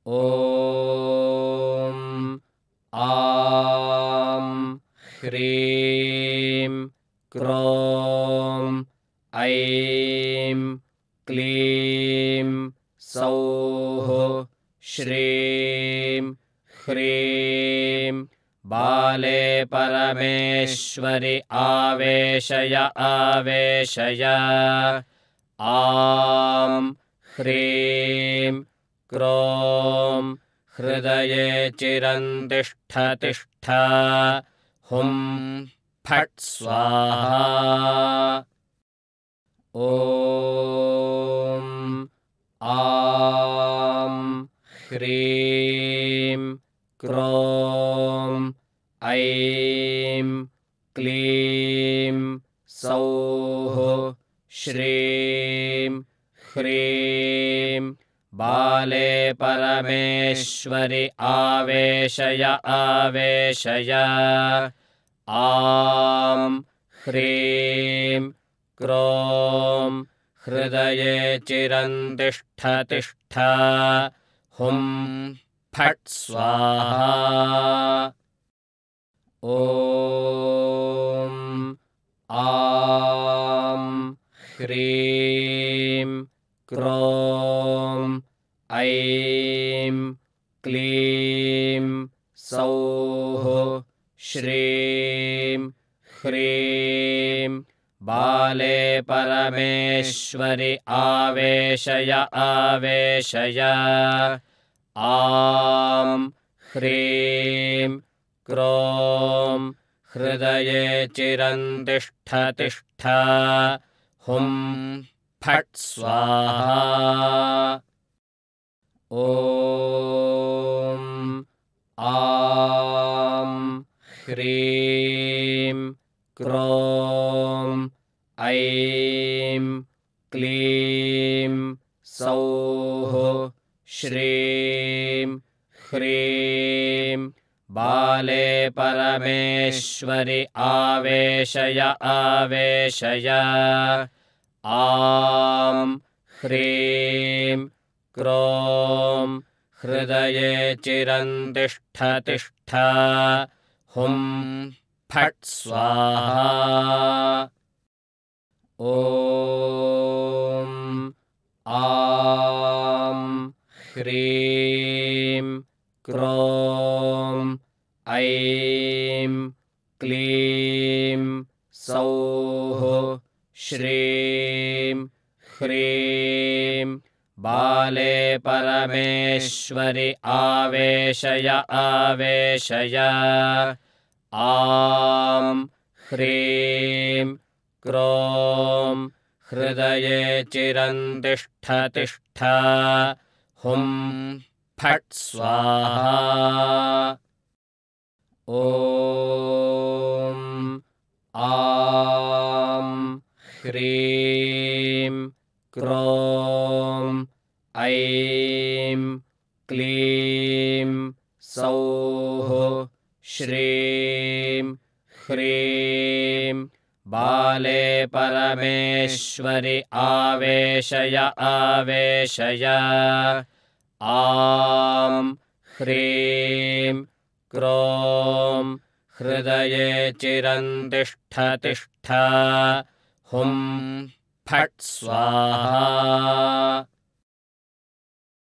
ॐ आं ह्रीं क्रों ऐं क्लीं सौः श्रीं ह्रीं बाले परमेश्वरि आवेशय आवेशय आं ह्रीं क्रों हृदये चिरन्तिष्ठ तिष्ठ हुं फट् स्वाहा ॐ आं ह्रीं क्रों ऐं क्लीं सौः श्रीं ह्रीं बाले परमेश्वरि आवेशय आवेशय आं ह्रीं क्रों हृदये चिरन्तिष्ठ तिष्ठ हुं फट् स्वाहा ॐ आं ह्रीं क्रों ऐं क्लीं सौः श्रीं ह्रीं बाले परमेश्वरि आवेशय आवेशय आं ह्रीं क्रों हृदये चिरन्तिष्ठ तिष्ठ हुं फट् स्वाहा ॐ आं ह्रीं क्रों ऐं क्लीं सौः श्रीं ह्रीं बाले परमेश्वरि आवेशय आवेशय आं ह्रीं क्रों हृदये चिरन्तिष्ठ तिष्ठ हुं फट् स्वाहा ॐ आं ह्रीं क्रों ऐं क्लीं सौः श्रीं ह्रीं बाले परमेश्वरि आवेशय आवेशय आं ह्रीं क्रों हृदये चिरन्तिष्ठ तिष्ठ हुं फट् स्वाहा ॐ आं ह्रीं क्रों ऐं क्लीं सौः श्रीं ह्रीं बाले परमेश्वरि आवेशय आवेशय आं ह्रीं क्रों हृदये चिरन्तिष्ठ तिष्ठ हुं फट् स्वाहा